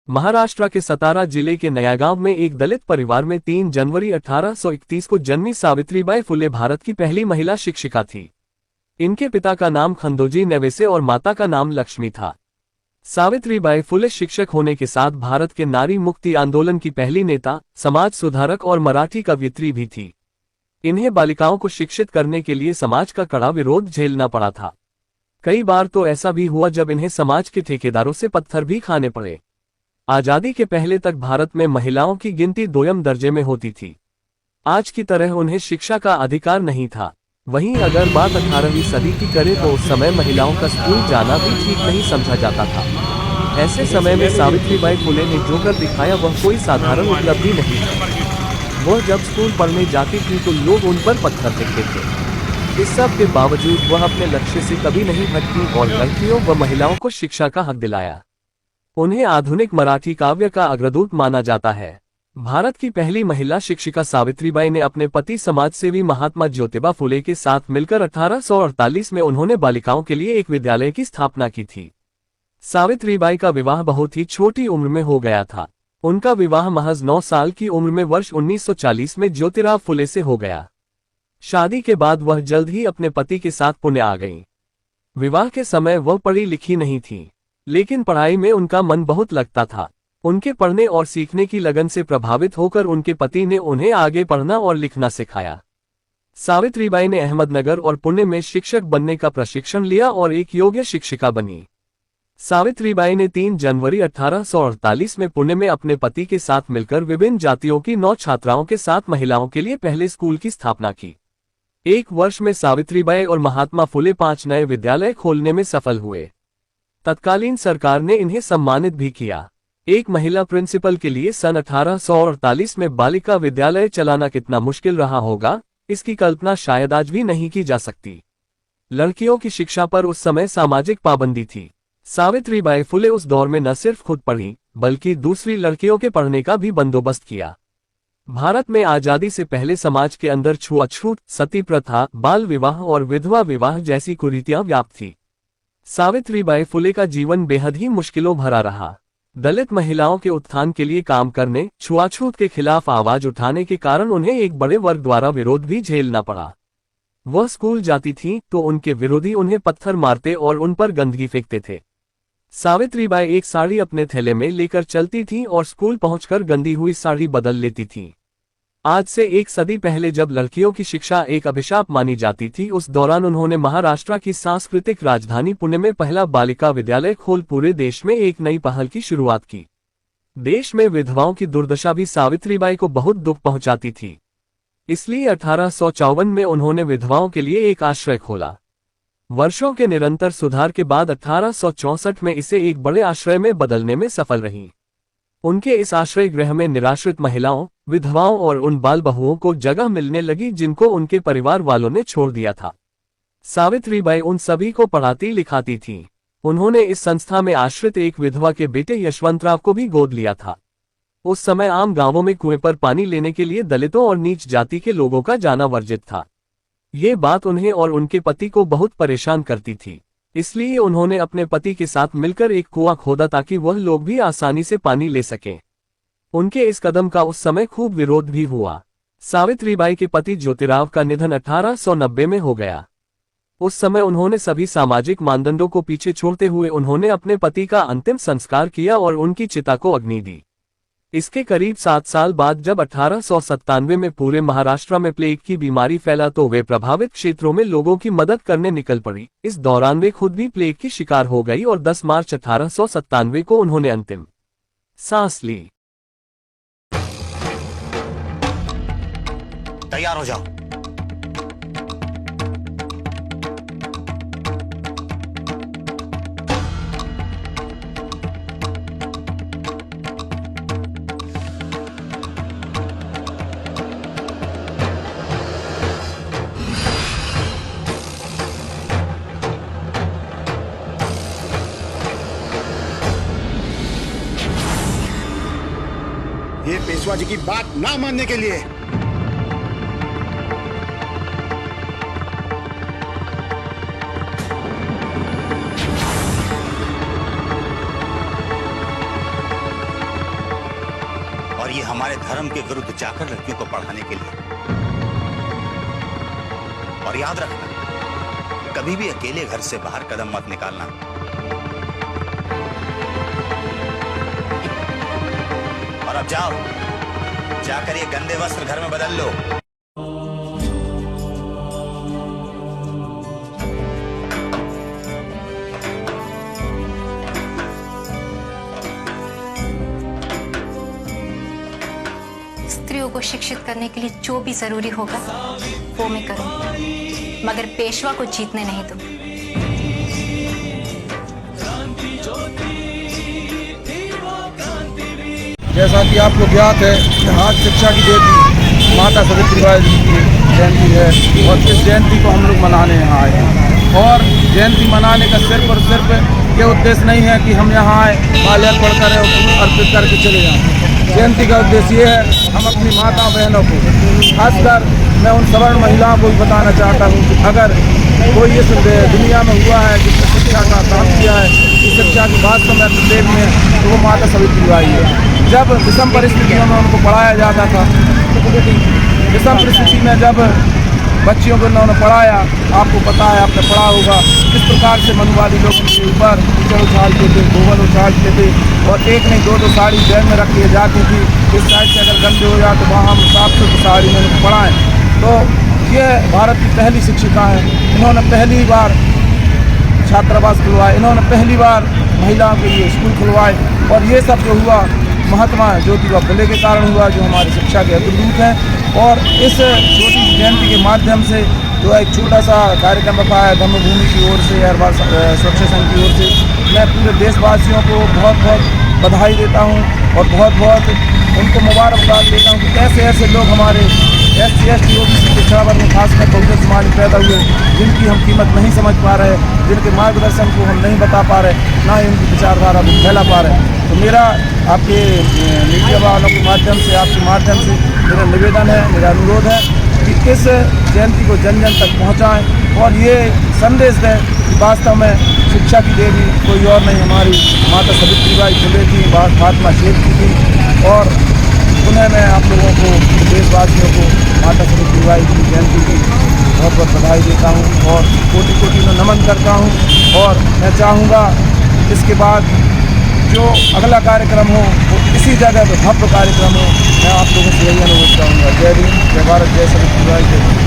महाराष्ट्र के सतारा जिले के नयागांव में एक दलित परिवार में 3 जनवरी 1831 को जन्मी सावित्रीबाई फुले भारत की पहली महिला शिक्षिका थी। इनके पिता का नाम खंडोजी नेवेसे और माता का नाम लक्ष्मी था। सावित्रीबाई फुले शिक्षक होने के साथ भारत के नारी मुक्ति आंदोलन की पहली नेता, समाज सुधारक और मराठी कवयित्री भी थी। इन्हें बालिकाओं को शिक्षित करने के लिए समाज का कड़ा विरोध झेलना पड़ा था। कई बार तो ऐसा भी हुआ जब इन्हें समाज के ठेकेदारों से पत्थर भी खाने पड़े। आजादी के पहले तक भारत में महिलाओं की गिनती 2वें दर्जे में होती थी। आज की तरह उन्हें शिक्षा का अधिकार नहीं था। वहीं अगर बात 18वीं सदी की करें तो उस समय महिलाओं का स्कूल जाना भी ठीक नहीं समझा जाता था। ऐसे समय में सावित्रीबाई फुले ने जो कर दिखाया वह कोई साधारण उपलब्धि नहीं थी। वह जब स्कूल पढ़ने जाती थी तो लोग उन पर पत्थर फेंकते थे। इस सब के बावजूद वह अपने लक्ष्य से कभी नहीं भटकी और लड़कियों व महिलाओं को शिक्षा का हक दिलाया। उन्हें आधुनिक मराठी काव्य का अग्रदूत माना जाता है। भारत की पहली महिला शिक्षिका सावित्रीबाई ने अपने पति समाजसेवी महात्मा ज्योतिबा फुले के साथ मिलकर 1848 में उन्होंने बालिकाओं के लिए एक विद्यालय की स्थापना की थी। सावित्रीबाई का विवाह बहुत ही छोटी उम्र में हो गया था। उनका विवाह महज 9 साल की उम्र में वर्ष 1940 में ज्योतिराव फुले से हो गया। शादी के बाद वह जल्द ही अपने पति के साथ पुणे आ गईं। विवाह के समय वह पढ़ी लिखी नहीं थी, लेकिन पढ़ाई में उनका मन बहुत लगता था। उनके पढ़ने और सीखने की लगन से प्रभावित होकर उनके पति ने उन्हें आगे पढ़ना और लिखना सिखाया। सावित्रीबाई ने अहमदनगर और पुणे में शिक्षक बनने का प्रशिक्षण लिया और एक योग्य शिक्षिका बनी। सावित्रीबाई ने 3 जनवरी 1848 में पुणे में अपने पति के साथ मिलकर विभिन्न जातियों की 9 छात्राओं के साथ महिलाओं के लिए पहले स्कूल की स्थापना की। एक वर्ष में सावित्रीबाई और महात्मा फुले 5 नए विद्यालय खोलने में सफल हुए। तत्कालीन सरकार ने इन्हें सम्मानित भी किया। एक महिला प्रिंसिपल के लिए सन 1848 में बालिका विद्यालय चलाना कितना मुश्किल रहा होगा, इसकी कल्पना शायद आज भी नहीं की जा सकती। लड़कियों की शिक्षा पर उस समय सामाजिक पाबंदी थी। सावित्रीबाई फुले उस दौर में न सिर्फ खुद पढ़ी, बल्कि दूसरी लड़कियों के पढ़ने का भी बंदोबस्त किया। भारत में आजादी से पहले समाज के अंदर छुआछूत, सती प्रथा, बाल विवाह और विधवा विवाह जैसी कुरीतियां व्याप्त थी। सावित्रीबाई फुले का जीवन बेहद ही मुश्किलों भरा रहा। दलित महिलाओं के उत्थान के लिए काम करने, छुआछूत के खिलाफ आवाज उठाने के कारण उन्हें एक बड़े वर्ग द्वारा विरोध भी झेलना पड़ा। वह स्कूल जाती थीं तो उनके विरोधी उन्हें पत्थर मारते और उन पर गंदगी फेंकते थे। सावित्रीबाई एक साड़ी अपने थैले में लेकर चलती थीं और स्कूल पहुंचकर गंदी हुई साड़ी बदल लेती थीं। आज से 1 सदी पहले जब लड़कियों की शिक्षा एक अभिशाप मानी जाती थी, उस दौरान उन्होंने महाराष्ट्र की सांस्कृतिक राजधानी पुणे में पहला बालिका विद्यालय खोल पूरे देश में एक नई पहल की शुरुआत की। देश में विधवाओं की दुर्दशा भी सावित्रीबाई को बहुत दुख पहुंचाती थी। इसलिए 1854 में उन्होंने विधवाओं के लिए एक आश्रय खोला। वर्षों के निरंतर सुधार के बाद 1864 में इसे एक बड़े आश्रय में बदलने में सफल रही। उनके इस आश्रय गृह में निराश्रित महिलाओं, विधवाओं और उन बाल बहुओं को जगह मिलने लगी जिनको उनके परिवार वालों ने छोड़ दिया था। सावित्रीबाई उन सभी को पढ़ाती लिखाती थीं। उन्होंने इस संस्था में आश्रित एक विधवा के बेटे यशवंतराव को भी गोद लिया था। उस समय आम गांवों में कुएं पर पानी लेने के लिए दलितों और नीच जाति के लोगों का जाना वर्जित था। ये बात उन्हें और उनके पति को बहुत परेशान करती थी। इसलिए उन्होंने अपने पति के साथ मिलकर एक कुआं खोदा ताकि वह लोग भी आसानी से पानी ले सकें। उनके इस कदम का उस समय खूब विरोध भी हुआ। सावित्रीबाई के पति ज्योतिराव का निधन 1890 में हो गया। उस समय उन्होंने सभी सामाजिक मानदंडों को पीछे छोड़ते हुए उन्होंने अपने पति का अंतिम संस्कार किया और उनकी चिता को अग्नि दी। इसके करीब 7 साल बाद जब 1897 में पूरे महाराष्ट्र में प्लेग की बीमारी फैला तो वे प्रभावित क्षेत्रों में लोगों की मदद करने निकल पड़ी। इस दौरान वे खुद भी प्लेग की शिकार हो गई और 10 मार्च 1897 को उन्होंने अंतिम सांस ली। तैयार हो जाओ। ये पेशवा जी की बात ना मानने के लिए और ये हमारे धर्म के विरुद्ध जाकर लड़कियों को पढ़ाने के लिए। और याद रखना, कभी भी अकेले घर से बाहर कदम मत निकालना। और अब जाओ, जाकर ये गंदे वस्त्र घर में बदल लो। स्त्रियों को शिक्षित करने के लिए जो भी जरूरी होगा वो मैं करूं, मगर पेशवा को जीतने नहीं दूं। जैसा कि आपको ज्ञात है कि आज शिक्षा की देवी माता सावित्रीबाई जी की जयंती है और इस जयंती को हम लोग मनाने यहाँ आए हैं। और जयंती मनाने का सिर्फ और सिर्फ ये उद्देश्य नहीं है कि हम यहाँ आए माल्यार्पण पढ़कर और फूल अर्पित करके चले जाएँ। जयंती का उद्देश्य ये है, हम अपनी माता बहनों को, खासकर मैं उन सवर्ण महिलाओं को भी बताना चाहता हूँ कि अगर कोई इस दुनिया में हुआ है जिसने शिक्षा का काम किया है, इस शिक्षा की वास्तव में प्रत्येक में, तो वो माता सावित्रीबाई है। जब विषम परिस्थितियों में उनको पढ़ाया जाता था, विषम परिस्थिति में जब बच्चियों को उन्होंने पढ़ाया, आपको पता है, आपने पढ़ा होगा किस प्रकार से मनुवादी लोग उनके ऊपर कीचड़ उछालते थे, गोबर उछालते थे और एक नहीं दो साड़ी बैग में रख के जाती थी। इस साइड से अगर गंदे हो जाए तो वहाँ हम साफ सुथरी साड़ी में उनको पढ़ाएँ। तो ये भारत की पहली शिक्षिका है। इन्होंने पहली बार छात्रावास खुलवाए, इन्होंने पहली बार महिलाओं के लिए स्कूल खुलवाए और ये सब जो हुआ महात्मा ज्योतिबा फुले के कारण हुआ, जो हमारी शिक्षा के अग्रदूत हैं। और इस छोटी जयंती के माध्यम से जो एक छोटा सा कार्यक्रम रखा है धर्मभूमि की ओर से, हर बार स्वच्छ संघ की ओर से, मैं पूरे देशवासियों को बहुत बहुत बधाई देता हूँ और बहुत बहुत उनको मुबारकबाद देता हूँ कि ऐसे ऐसे लोग हमारे SC ST OBC पिछड़ा वर्ग में खासकर बहुजन समाज में पैदा हुए, जिनकी हम कीमत नहीं समझ पा रहे, जिनके मार्गदर्शन को हम नहीं बता पा रहे, ना ही उनकी विचारधारा को फैला पा रहे। तो मेरा आपके मीडिया वालों के माध्यम से, आपके माध्यम से मेरा निवेदन है, मेरा अनुरोध है कि इस जयंती को जन जन तक पहुँचाएँ और ये संदेश दें कि वास्तव में शिक्षा की देवी कोई और नहीं, हमारी माता सावित्रीबाई फुले थी, महात्मा शेरजी थी। और पुनः मैं आप लोगों को, देशवासियों को माता सावित्रीबाई की जयंती की बहुत बहुत बधाई देता हूँ और कोटि कोटि में नमन करता हूँ। और मैं चाहूँगा इसके बाद जो अगला कार्यक्रम हो वो इसी जगह पर भव्य कार्यक्रम हो। मैं आप लोगों से यही अनुरोध करूँगा। जय हिंद, जय भारत, जय सावित्रीबाई, जय।